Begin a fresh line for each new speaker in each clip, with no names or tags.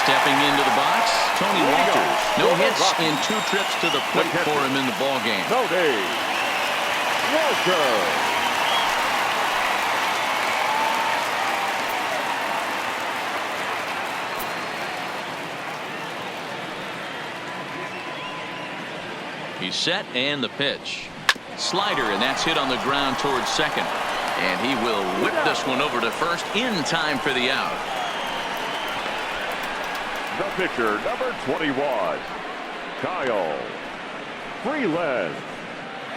Stepping into the box, Tony Walters. No hits in 2 trips to the plate for him in the ballgame.
Tony Walters.
He's set, and the pitch. Slider, and that's hit on the ground towards second. And he will whip this one over to first in time for the out.
The pitcher, number 21, Kyle Freeland.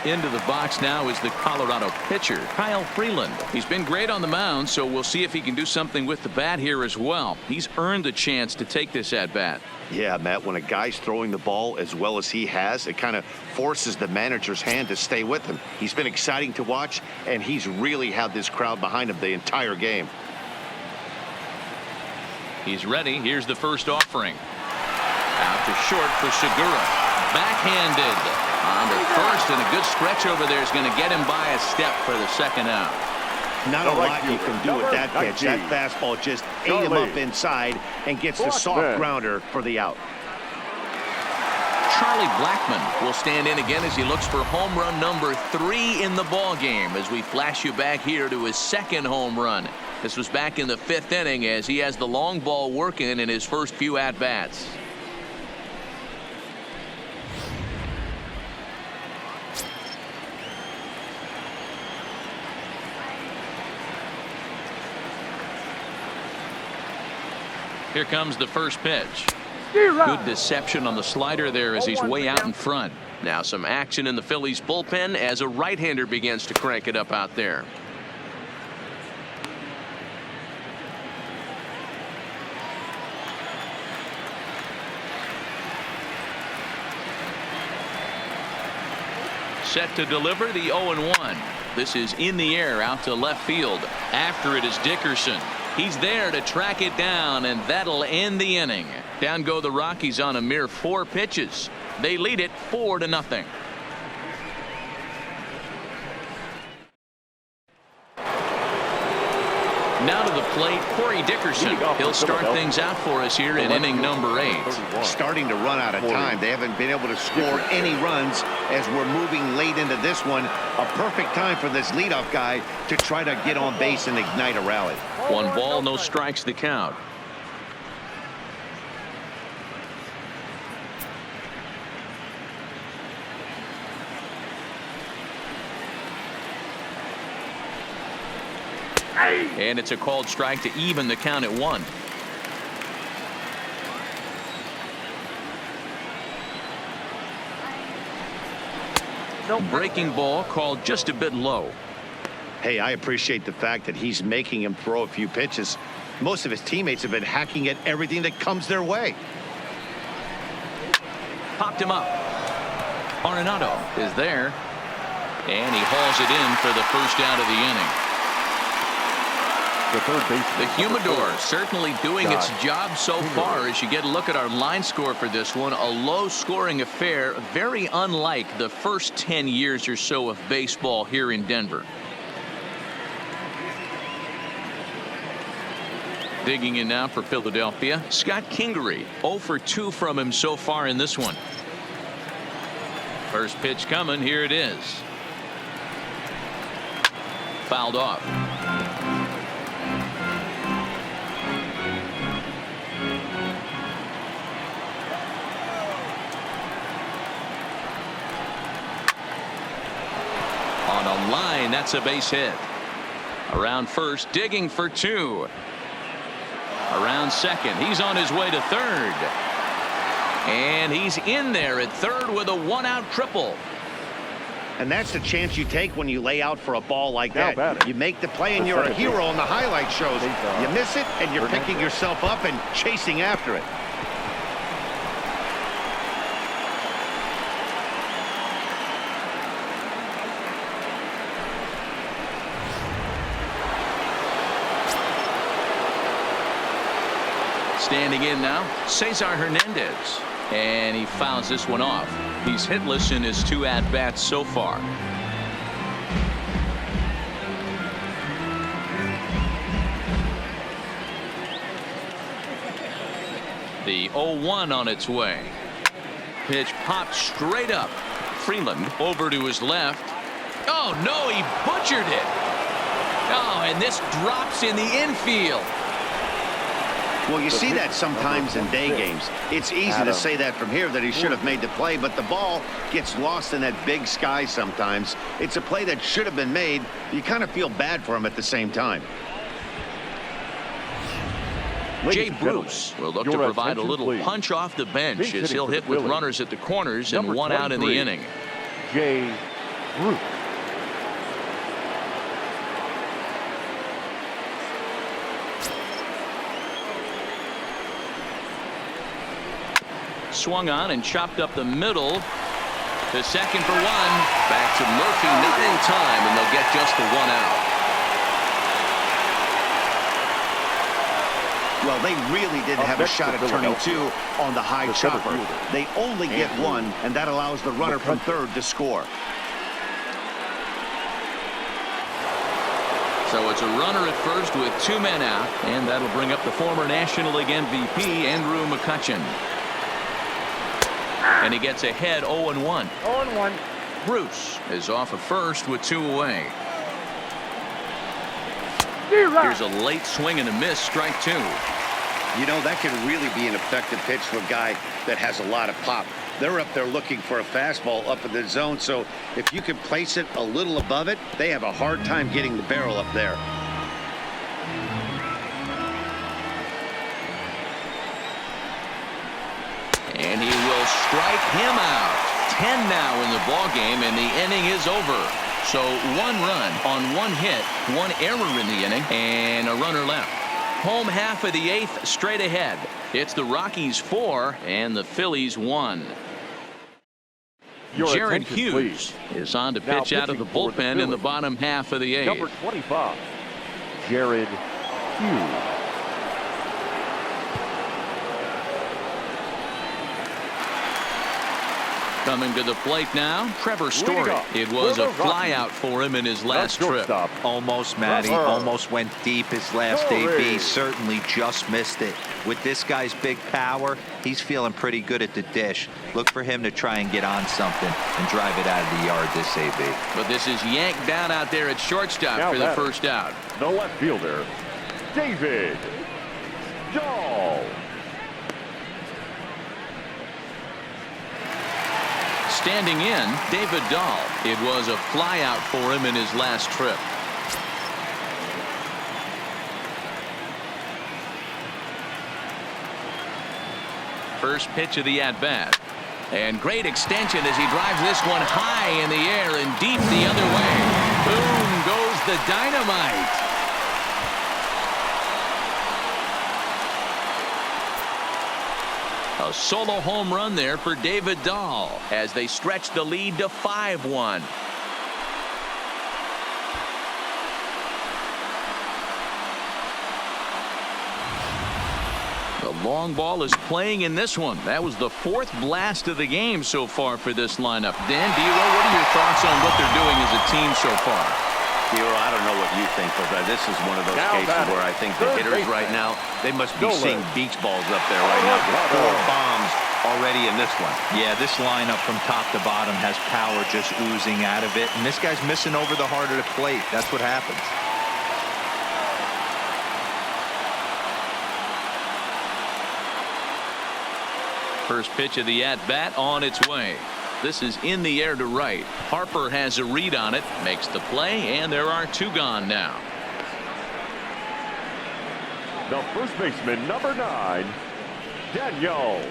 Into the box now is the Colorado pitcher, Kyle Freeland. He's been great on the mound, so we'll see if he can do something with the bat here as well. He's earned the chance to take this at bat.
Yeah, Matt, when a guy's throwing the ball as well as he has, it kind of forces the manager's hand to stay with him. He's been exciting to watch, and he's really had this crowd behind him the entire game.
He's ready. Here's the first offering. Out to short for Segura. Backhanded. On to first, and a good stretch over there is going to get him by a step for the second out.
Not a lot you can do with that pitch. That fastball just ate him up inside and gets the soft grounder for the out.
Charlie Blackmon will stand in again as he looks for home run number 3 in the ball game as we flash you back here to his second home run. This was back in the 5th inning as he has the long ball working in his first few at-bats. Here comes the first pitch. Good deception on the slider there as he's way out in front. Now some action in the Phillies bullpen as a right-hander begins to crank it up out there. Set to deliver the 0-1. This is in the air out to left field. After it is Dickerson. He's there to track it down, and that'll end the inning. Down go the Rockies on a mere 4 pitches. They lead it 4-0. Now to the plate, Corey Dickerson. He'll start things out for us here in inning number 8.
Starting to run out of time. They haven't been able to score any runs as we're moving late into this one. A perfect time for this leadoff guy to try to get on base and ignite a rally.
1 ball, no strikes the count. And it's a called strike to even the count at 1. Breaking ball called just a bit low.
Hey, I appreciate the fact that he's making him throw a few pitches. Most of his teammates have been hacking at everything that comes their way.
Popped him up. Arenado is there. And he hauls it in for the first out of the inning. The Humidor certainly doing its job so far as you get a look at our line score for this one. A low-scoring affair, very unlike the first 10 years or so of baseball here in Denver. Digging in now for Philadelphia, Scott Kingery. 0 for 2 from him so far in this one. First pitch coming. Here it is. Fouled off. On a line, that's a base hit. Around first, digging for 2. Around second, he's on his way to third. And he's in there at third with a 1-out triple.
And that's the chance you take when you lay out for a ball like that. You make the play and you're a hero on the highlight shows. You miss it and you're picking yourself up and chasing after it.
Standing in now, Cesar Hernandez. And he fouls this one off. He's hitless in his 2 at-bats so far. The 0-1 on its way. Pitch popped straight up. Freeland over to his left. Oh no, he butchered it. Oh, and this drops in the infield.
Well, you see that sometimes in day games. It's easy to say that from here that he should have made the play, but the ball gets lost in that big sky sometimes. It's a play that should have been made. You kind of feel bad for him at the same time.
Jay Bruce will look to provide a little punch off the bench as he'll hit with runners at the corners and one out in the inning.
Jay Bruce.
Swung on and chopped up the middle to second for one. Back to Murphy, not in time, and they'll get just the one out.
Well, they really didn't have a shot at turning two on the high chopper. They only get one, and that allows the runner from third to score.
So it's a runner at first with two men out, and that'll bring up the former National League MVP, Andrew McCutchen. And he gets ahead 0-1.
0-1.
Bruce is off of first with two away. Here's a late swing and a miss, strike two.
You know, that can really be an effective pitch for a guy that has a lot of pop. They're up there looking for a fastball up in the zone, so if you can place it a little above it, they have a hard time getting the barrel up there.
And he will strike him out. 10 now in the ball game, and the inning is over. So one run on one hit, one error in the inning, and a runner left. Home half of the eighth, straight ahead. It's the Rockies 4 and the Phillies 1. Jared Hughes is on to pitch out of the bullpen in the bottom half of the eighth.
Number 25, Jared Hughes.
Coming to the plate now, Trevor Story. It was a flyout for him in his last trip.
Almost, Matty. Almost went deep his last AB. Certainly just missed it. With this guy's big power, he's feeling pretty good at the dish. Look for him to try and get on something and drive it out of the yard this AB.
But this is yanked down out there at shortstop for the first out.
The left fielder, David Dahl.
Standing in, David Dahl. It was a flyout for him in his last trip. First pitch of the at-bat. And great extension as he drives this one high in the air and deep the other way. Boom goes the dynamite. A solo home run there for David Dahl as they stretch the lead to 5-1. The long ball is playing in this one. That was the fourth blast of the game so far for this lineup. Dan Dero, what are your thoughts on what they're doing as a team so far?
Dero, I don't know what you think, but this is one of those cases where I think the hitters right now, they must be seeing beach balls up there right now. With 4 bombs already in this one.
Yeah, this lineup from top to bottom has power just oozing out of it. And this guy's missing over the heart of the plate. That's what happens.
First pitch of the at-bat on its way. This is in the air to right. Harper has a read on it, makes the play, and there are 2 gone now.
The first baseman, number 9, Daniel.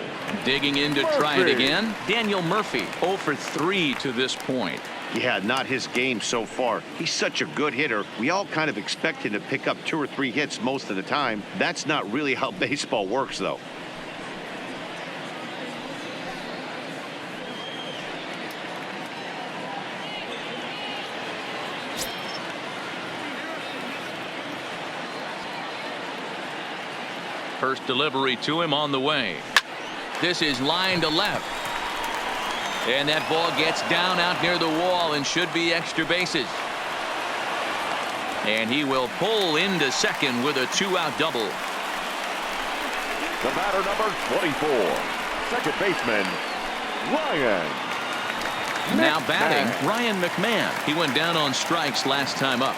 Digging in to try it again. Daniel Murphy, 0 for 3 to this point.
Yeah, not his game so far. He's such a good hitter. We all kind of expect him to pick up 2 or 3 hits most of the time. That's not really how baseball works, though.
First delivery to him on the way. This is line to left. And that ball gets down out near the wall and should be extra bases. And he will pull into second with a 2-out double.
The batter, number 24, second baseman, Ryan.
Now batting, Ryan McMahon. He went down on strikes last time up.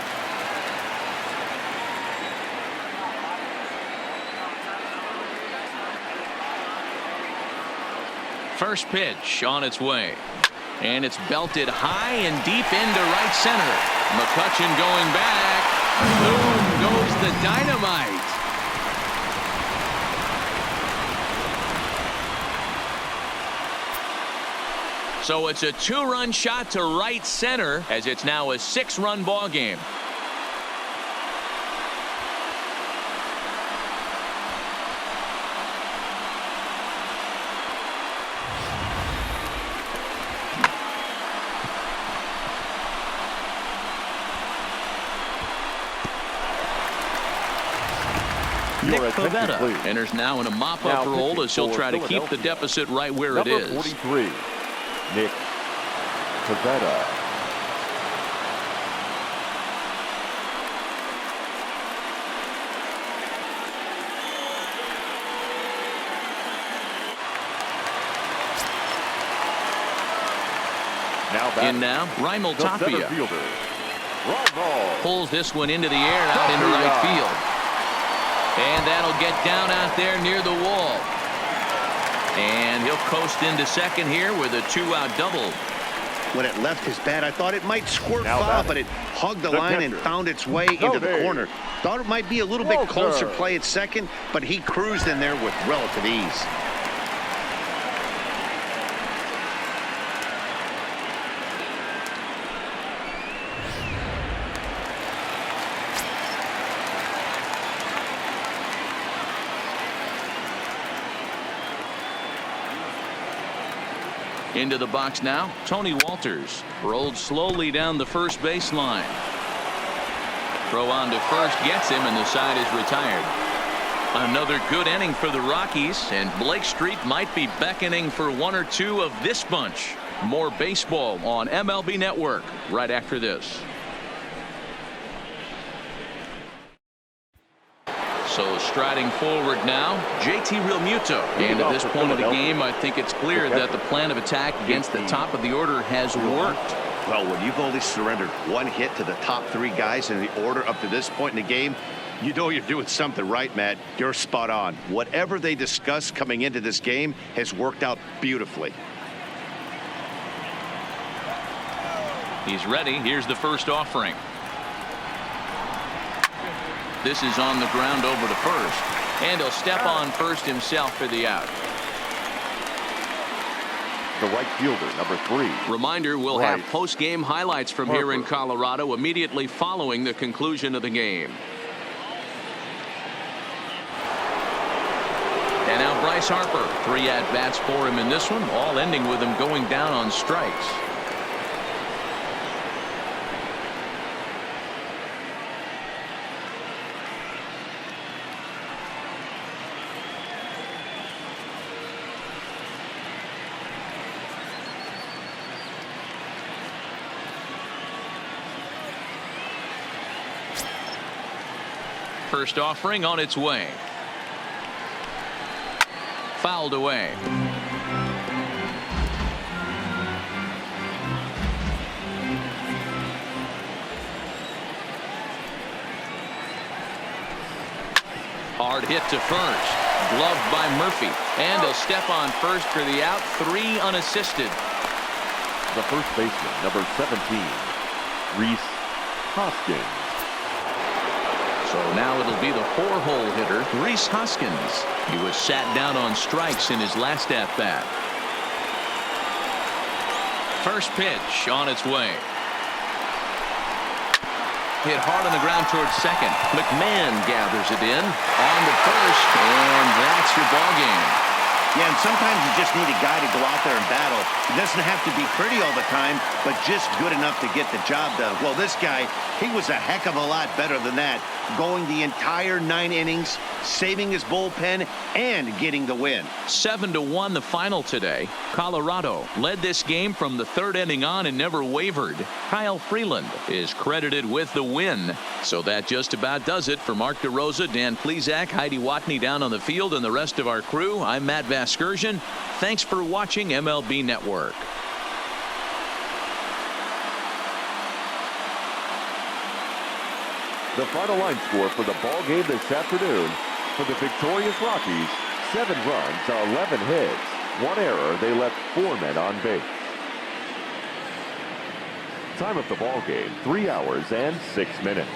First pitch on its way. And it's belted high and deep into right center. McCutchen going back. Boom goes the dynamite. So it's a 2-run shot to right center as it's now a 6-run ball game. Nick Pivetta enters now in a mop-up role as he'll try to keep the deficit right where it is.
Number 43, Nick Pivetta.
In now, Raimel Tapia pulls this one into the air out into right field. And that'll get down out there near the wall. And he'll coast into second here with a 2-out double.
When it left his bat, I thought it might squirt foul, but it hugged the line and found its way into the corner. Thought it might be a little bit closer play at second, but he cruised in there with relative ease.
Into the box now, Tony Walters rolled slowly down the first baseline. Throw on to first gets him, and the side is retired. Another good inning for the Rockies, and Blake Street might be beckoning for one or two of this bunch. More baseball on MLB Network right after this. So striding forward now, JT Realmuto. And at this point of the game, I think it's clear that the plan of attack against the top of the order has worked.
Well, when you've only surrendered one hit to the top 3 guys in the order up to this point in the game, you know you're doing something right, Matt. You're spot on. Whatever they discussed coming into this game has worked out beautifully.
He's ready. Here's the first offering. This is on the ground over to first. And he'll step on first himself for the out.
The right fielder, number 3.
Reminder, we'll have post-game highlights from here in Colorado immediately following the conclusion of the game. And now Bryce Harper. 3 at-bats for him in this one, all ending with him going down on strikes. First offering on its way. Fouled away. Hard hit to first. Gloved by Murphy. And he'll step on first for the out. 3 unassisted.
The first baseman, number 17, Rhys Hoskins.
So now it'll be the 4-hole hitter, Rhys Hoskins. He was sat down on strikes in his last at-bat. First pitch on its way. Hit hard on the ground towards second. McMahon gathers it in. On to first, and that's your ball game.
Yeah, and sometimes you just need a guy to go out there and battle. It doesn't have to be pretty all the time, but just good enough to get the job done. Well, this guy, he was a heck of a lot better than that, going the entire 9 innings, saving his bullpen, and getting the win.
7-1 the final today. Colorado led this game from the 3rd inning on and never wavered. Kyle Freeland is credited with the win. So that just about does it for Mark DeRosa, Dan Plesac, Heidi Watney down on the field, and the rest of our crew. I'm Matt Vasgersian. Thanks for watching MLB Network.
The final line score for the ball game this afternoon: for the victorious Rockies, 7 runs, 11 hits, 1 error. They left 4 men on base. Time of the ball game, 3 hours and 6 minutes.